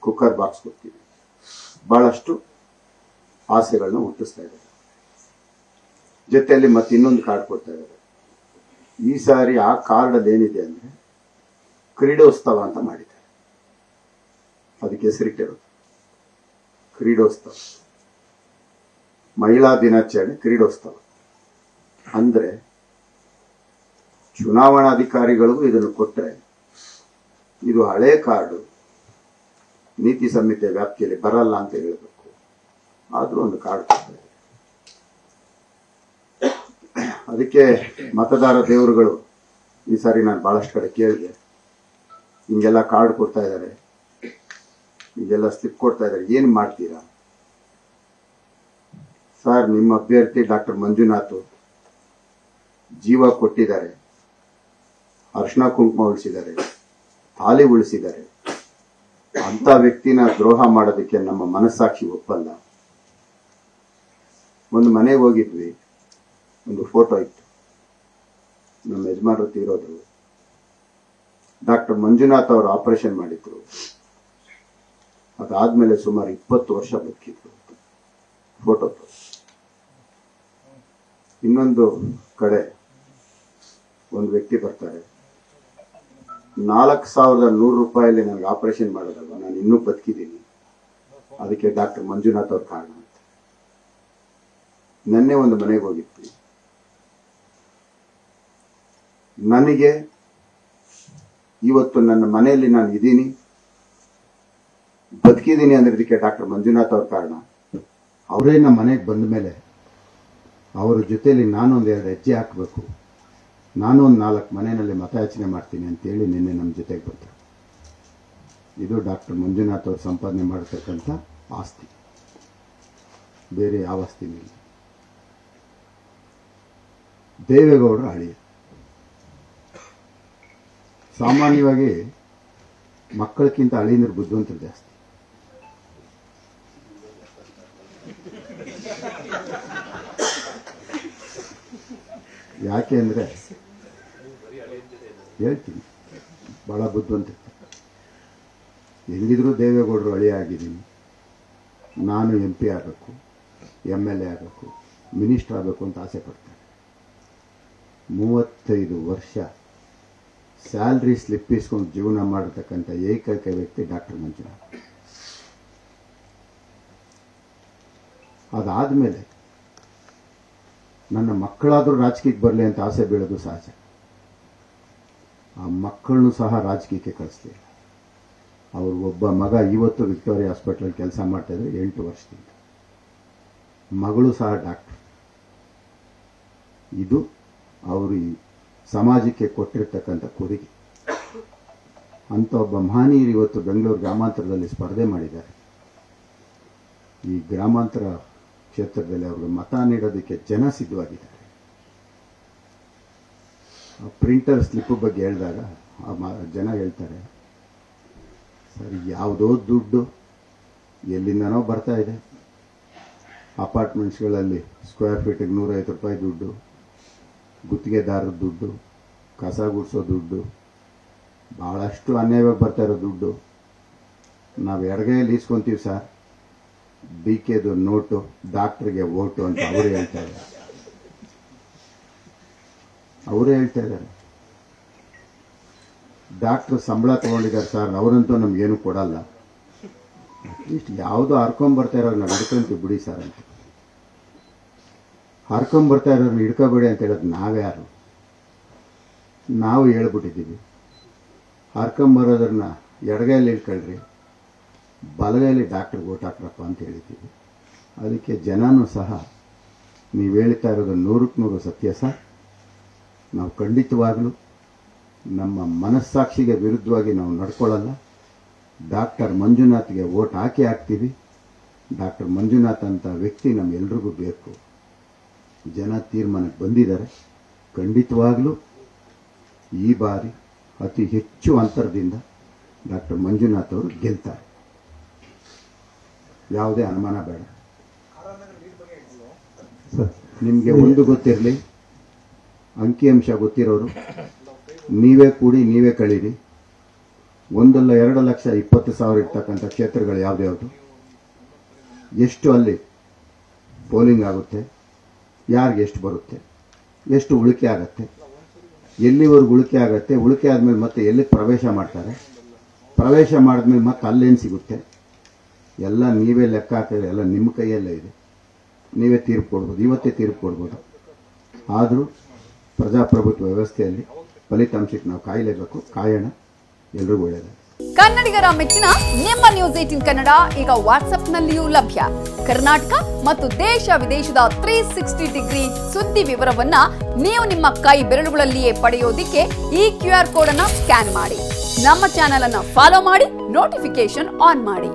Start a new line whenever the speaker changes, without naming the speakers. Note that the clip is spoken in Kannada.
ಕುಕ್ಕರ್ ಬಾಕ್ಸ್ ಕೊಡ್ತೀವಿ. ಬಹಳಷ್ಟು ಆಸೆಗಳನ್ನ ಹುಟ್ಟಿಸ್ತಾ ಇದ್ದಾರೆ. ಜೊತೆಯಲ್ಲಿ ಮತ್ತೆ ಇನ್ನೊಂದು ಕಾರ್ಡ್ ಕೊಡ್ತಾ ಇದ್ದಾರೆ. ಈ ಸಾರಿ ಆ ಕಾರ್ಡಲ್ಲಿ ಏನಿದೆ ಅಂದ್ರೆ ಕ್ರೀಡೋತ್ಸವ ಅಂತ ಮಾಡಿದ್ದಾರೆ. ಅದಕ್ಕೆ ಹೆಸರಿಟ್ಟಿರೋದು ಕ್ರೀಡೋತ್ಸವ, ಮಹಿಳಾ ದಿನಾಚರಣೆ ಕ್ರೀಡೋತ್ಸವ. ಅಂದ್ರೆ ಚುನಾವಣಾಧಿಕಾರಿಗಳಿಗೂ ಇದನ್ನು ಕೊಟ್ಟರೆ ಇದು ಹಳೆ ಕಾರ್ಡು, ನೀತಿ ಸಂಹಿತೆ ವ್ಯಾಪ್ತಿಯಲ್ಲಿ ಬರಲ್ಲ ಅಂತ ಹೇಳಬೇಕು. ಆದ್ರೂ ಒಂದು ಕಾರ್ಡ್ ಕೊಡ್ತಾರೆ. ಅದಕ್ಕೆ ಮತದಾರ ದೇವರುಗಳು ಈ ಸಾರಿ ನಾನು ಬಹಳಷ್ಟು ಕಡೆ ಕೇಳಿದೆ, ಹಿಂಗೆಲ್ಲ ಕಾರ್ಡ್ ಕೊಡ್ತಾ ಇದ್ದಾರೆ, ಹಿಂಗೆಲ್ಲ ಸ್ಲಿಪ್ ಕೊಡ್ತಾ ಇದ್ದಾರೆ, ಏನ್ ಮಾಡ್ತೀರಾ ಸರ್? ನಿಮ್ಮ ಅಭ್ಯರ್ಥಿ ಡಾಕ್ಟರ್ ಮಂಜುನಾಥ್ ಜೀವ ಕೊಟ್ಟಿದ್ದಾರೆ, ಅರ್ಶನ ಕುಂಕುಮ ಉಳಿಸಿದ್ದಾರೆ, ತಾಲಿ ಉಳಿಸಿದ್ದಾರೆ. ಅಂತ ವ್ಯಕ್ತಿನ ದ್ರೋಹ ಮಾಡೋದಕ್ಕೆ ನಮ್ಮ ಮನಸ್ಸಾಕ್ಷಿ ಒಪ್ಪಲ್ಲ. ಒಂದು ಮನೆಗೆ ಹೋಗಿದ್ವಿ, ಒಂದು ಫೋಟೋ ಇತ್ತು, ನಮ್ಮ ಯಜಮಾನರು ತೀರೋದ್ರು. ಡಾಕ್ಟರ್ ಮಂಜುನಾಥ್ ಅವರು ಆಪರೇಷನ್ ಮಾಡಿದ್ರು. ಅದಾದ್ಮೇಲೆ ಸುಮಾರು 20 ವರ್ಷ ಬದುಕಿದ್ರು. ಫೋಟೋ. ಇನ್ನೊಂದು ಕಡೆ ಒಂದು ವ್ಯಕ್ತಿ ಬರ್ತಾರೆ, 4,100 ರೂಪಾಯಲ್ಲಿ ನನಗೆ ಆಪರೇಷನ್ ಮಾಡೋದಲ್ಲ, ನಾನು ಇನ್ನೂ ಬದುಕಿದ್ದೀನಿ, ಅದಕ್ಕೆ ಡಾಕ್ಟರ್ ಮಂಜುನಾಥ್ ಅವ್ರ ಕಾರಣ ಅಂತ. ನೆನ್ನೆ ಒಂದು ಮನೆಗೆ ಹೋಗಿದ್ವಿ. ನನಗೆ ಇವತ್ತು ನನ್ನ ಮನೆಯಲ್ಲಿ ನಾನು ಇದ್ದೀನಿ, ಬದುಕಿದ್ದೀನಿ ಅಂದ್ರದಕ್ಕೆ ಡಾಕ್ಟರ್ ಮಂಜುನಾಥ್ ಅವ್ರ ಕಾರಣ. ಅವರೇ ನಮ್ಮ ಮನೆಗೆ ಬಂದ ಮೇಲೆ ಅವರ ಜೊತೆಯಲ್ಲಿ ನಾನೊಂದು 2 ಹೆಜ್ಜೆ ಹಾಕಬೇಕು, ನಾನು ಒಂದು 4 ಮನೆಯಲ್ಲಿ ಮತಯಾಚನೆ ಮಾಡ್ತೀನಿ ಅಂತೇಳಿ ನಿನ್ನೆ ನಮ್ಮ ಜೊತೆಗೆ ಬಂದರು. ಇದು ಡಾಕ್ಟರ್ ಮಂಜುನಾಥ್ ಅವರು ಸಂಪಾದನೆ ಮಾಡತಕ್ಕಂಥ ಆಸ್ತಿ, ಬೇರೆ ಯಾವ ಆಸ್ತಿನೂ ಇಲ್ಲ. ದೇವೇಗೌಡರ ಅಳಿಯ. ಸಾಮಾನ್ಯವಾಗಿ ಮಕ್ಕಳಕ್ಕಿಂತ ಅಳಿಯಂದ್ರ ಬುದ್ಧಿವಂತರು ಜಾಸ್ತಿ. ಯಾಕೆ ಅಂದ್ರೆ ಹೇಳ್ತೀನಿ, ಬಹಳ ಬುದ್ಧಿವಂತ. ಹೆಂಗಿದ್ರು ದೇವೇಗೌಡರು ಅಳಿಯ ಆಗಿದ್ದೀನಿ, ನಾನು MP ಆಗಬೇಕು, MLA ಆಗಬೇಕು, ಮಿನಿಸ್ಟರ್ ಆಗಬೇಕು ಅಂತ ಆಸೆ ಪಡ್ತಾರೆ. 35 ವರ್ಷ ಸ್ಯಾಲ್ರಿ ಸ್ಲಿಪ್ ಇಸ್ಕೊಂಡು ಜೀವನ ಮಾಡತಕ್ಕಂಥ ಏಕೈಕ ವ್ಯಕ್ತಿ ಡಾಕ್ಟರ್ ಮಂಜುನಾಥ್. ಅದಾದ್ಮೇಲೆ ನನ್ನ ಮಕ್ಕಳಾದರೂ ರಾಜಕೀಯಕ್ಕೆ ಬರಲಿ ಅಂತ ಆಸೆ ಬೀಳೋದು ಸಹಜ. ಆ ಮಕ್ಕಳನ್ನು ಸಹ ರಾಜಕೀಯಕ್ಕೆ ಕಳಿಸ್ಲಿಲ್ಲ. ಅವರು ಒಬ್ಬ ಮಗ ಇವತ್ತು ವಿಕ್ಟೋರಿಯಾ ಹಾಸ್ಪಿಟಲ್ ಕೆಲಸ ಮಾಡ್ತಾ ಇದ್ರು 8 ವರ್ಷದಿಂದ. ಮಗಳು ಸಹ ಡಾಕ್ಟರ್. ಇದು ಅವರು ಈ ಸಮಾಜಕ್ಕೆ ಕೊಟ್ಟಿರ್ತಕ್ಕಂಥ ಕೊಡುಗೆ. ಅಂತ ಒಬ್ಬ ಮಹನೀಯರು ಇವತ್ತು ಬೆಂಗಳೂರು ಗ್ರಾಮಾಂತರದಲ್ಲಿ ಸ್ಪರ್ಧೆ ಮಾಡಿದ್ದಾರೆ. ಈ ಗ್ರಾಮಾಂತರ ಕ್ಷೇತ್ರದಲ್ಲಿ ಅವ್ರಿಗೆ ಮತ ನೀಡೋದಕ್ಕೆ ಜನ ಸಿದ್ಧವಾಗಿದ್ದಾರೆ. ಪ್ರಿಂಟರ್ ಸ್ಲಿಪ್ ಬಗ್ಗೆ ಹೇಳಿದಾಗ ಜನ ಹೇಳ್ತಾರೆ, ಸರಿ ಯಾವುದೋ ದುಡ್ಡು ಎಲ್ಲಿಂದನೋ ಬರ್ತಾ ಇದೆ, ಅಪಾರ್ಟ್ಮೆಂಟ್ಸ್ಗಳಲ್ಲಿ ಸ್ಕ್ವೇರ್ ಫೀಟಿಗೆ 150 ರೂಪಾಯಿ ದುಡ್ಡು, ಗುತ್ತಿಗೆದಾರರ ದುಡ್ಡು, ಕಸ ಗುಡಿಸೋ ದುಡ್ಡು, ಭಾಳಷ್ಟು ಅನ್ಯಾಯವಾಗಿ ಬರ್ತಾ ಇರೋ ದುಡ್ಡು ನಾವು ಎಡಗೈಯಲ್ಲಿ ಇಸ್ಕೊಂತೀವಿ ಸರ್, BKದು ನೋಟು, ಡಾಕ್ಟ್ರಿಗೆ ಓಟು ಅಂತ ಅವರೇ ಹೇಳ್ತಾ ಇದ್ದಾರೆ. ಡಾಕ್ಟರ್ ಸಂಬಳ ತಗೊಂಡಿದ್ದಾರೆ ಸರ್, ಅವರಂತೂ ನಮ್ಗೇನು ಕೊಡಲ್ಲ, ಅಟ್ಲೀಸ್ಟ್ ಯಾವುದೋ ಹರ್ಕೊಂಬರ್ತಾ ಇರೋರು ನಾವು ಹಿಡ್ಕೊಂತೀವಿ ಬಿಡಿ ಸರ್ ಅಂತ. ಹರ್ಕೊಂಬರ್ತಾ ಇರೋರು ಹಿಡ್ಕೋಬೇಡಿ ಅಂತ ಹೇಳೋದು ನಾವ್ಯಾರು? ನಾವು ಹೇಳ್ಬಿಟ್ಟಿದ್ದೀವಿ, ಹರ್ಕೊಂಬರೋದ್ರನ್ನ ಎಡಗೈಯಲ್ಲಿ ಹಿಡ್ಕೊಳ್ರಿ, ಬಲಗೈಯಲ್ಲಿ ಡಾಕ್ಟ್ರಿಗೆ ಓಟ್ ಹಾಕ್ರಪ್ಪ ಅಂತ ಹೇಳಿದ್ದೀವಿ. ಅದಕ್ಕೆ ಜನನೂ ಸಹ ನೀವು ಹೇಳ್ತಾ ಇರೋದು 100ಕ್ಕೆ 100 ಸತ್ಯ ಸರ್. ನಾವು ಖಂಡಿತವಾಗಲೂ ನಮ್ಮ ಮನಸ್ಸಾಕ್ಷಿಗೆ ವಿರುದ್ಧವಾಗಿ ನಾವು ನಡ್ಕೊಳ್ಳಲ್ಲ. ಡಾಕ್ಟರ್ ಮಂಜುನಾಥ್ಗೆ ಓಟ್ ಹಾಕ್ತೀವಿ. ಡಾಕ್ಟರ್ ಮಂಜುನಾಥ್ ಅಂತ ವ್ಯಕ್ತಿ ನಮ್ಮೆಲ್ರಿಗೂ ಬೇಕು. ಜನ ತೀರ್ಮಾನಕ್ಕೆ ಬಂದಿದ್ದಾರೆ. ಖಂಡಿತವಾಗಲೂ ಈ ಬಾರಿ ಅತಿ ಹೆಚ್ಚು ಅಂತರದಿಂದ ಡಾಕ್ಟರ್ ಮಂಜುನಾಥ್ ಅವರು ಗೆಲ್ತಾರೆ, ಯಾವುದೇ ಅನುಮಾನ ಬೇಡ. ನಿಮಗೆ ಒಂದು ಗೊತ್ತಿರಲಿ, ಅಂಕಿಅಂಶ ಗೊತ್ತಿರೋರು ನೀವೇ ಕೂಡಿ ನೀವೇ ಕಳೀರಿ. 1,2,20,000 ಇರ್ತಕ್ಕಂಥ ಕ್ಷೇತ್ರಗಳು ಯಾವ್ದು, ಎಷ್ಟು ಅಲ್ಲಿ ಪೋಲಿಂಗ್ ಆಗುತ್ತೆ, ಯಾರಿಗೆ ಎಷ್ಟು ಬರುತ್ತೆ, ಎಷ್ಟು ಉಳಿಕೆ ಆಗುತ್ತೆ, ಎಲ್ಲಿವರೆಗೂ ಉಳಿಕೆ ಆಗುತ್ತೆ, ಉಳಿಕೆ ಆದಮೇಲೆ ಮತ್ತೆ ಎಲ್ಲಿ ಪ್ರವೇಶ ಮಾಡ್ತಾರೆ, ಪ್ರವೇಶ ಮಾಡಿದ್ಮೇಲೆ ಮತ್ತೆ ಅಲ್ಲೇನು ಸಿಗುತ್ತೆ, ಎಲ್ಲ ನೀವೇ ಲೆಕ್ಕ ಹಾಕಿದ್ರೆ ಎಲ್ಲ ನಿಮ್ಮ ಕೈಯಲ್ಲೇ ಇದೆ. ನೀವೇ ತೀರ್ಪು ಕೊಡ್ಬೋದು, ಇವತ್ತೇ ತೀರ್ಪು ಕೊಡ್ಬೋದು. ಆದರೂ ಪ್ರಜಾಪ್ರಭುತ್ವ ವ್ಯವಸ್ಥೆಯಲ್ಲಿ ಫಲಿತಾಂಶಕ್ಕೆ ನಾವು ಕಾಯಲೇಬೇಕು. ಕಾಯೋಣ. ಎಲ್ರಿಗೂ ಒಳ್ಳೆಯದಾಗಲಿ.
ಕನ್ನಡಿಗರ ಮೆಚ್ಚಿನ ನಿಮ್ಮ ನ್ಯೂಸ್ 18 ಕನ್ನಡ ಈಗ ವಾಟ್ಸ್ಆಪ್ನಲ್ಲಿಯೂ ಲಭ್ಯ. ಕರ್ನಾಟಕ ಮತ್ತು ದೇಶ ವಿದೇಶದ 360 ಡಿಗ್ರಿ ಸುದ್ದಿ ವಿವರವನ್ನ ನೀವು ನಿಮ್ಮ ಕೈ ಬೆರಳುಗಳಲ್ಲಿಯೇ ಪಡೆಯೋದಿಕ್ಕೆ ಈ QR ಕೋಡ್ ಅನ್ನು ಸ್ಕ್ಯಾನ್ ಮಾಡಿ. ನಮ್ಮ ಚಾನೆಲ್ ಅನ್ನು ಫಾಲೋ ಮಾಡಿ, ನೋಟಿಫಿಕೇಶನ್ ಆನ್ ಮಾಡಿ.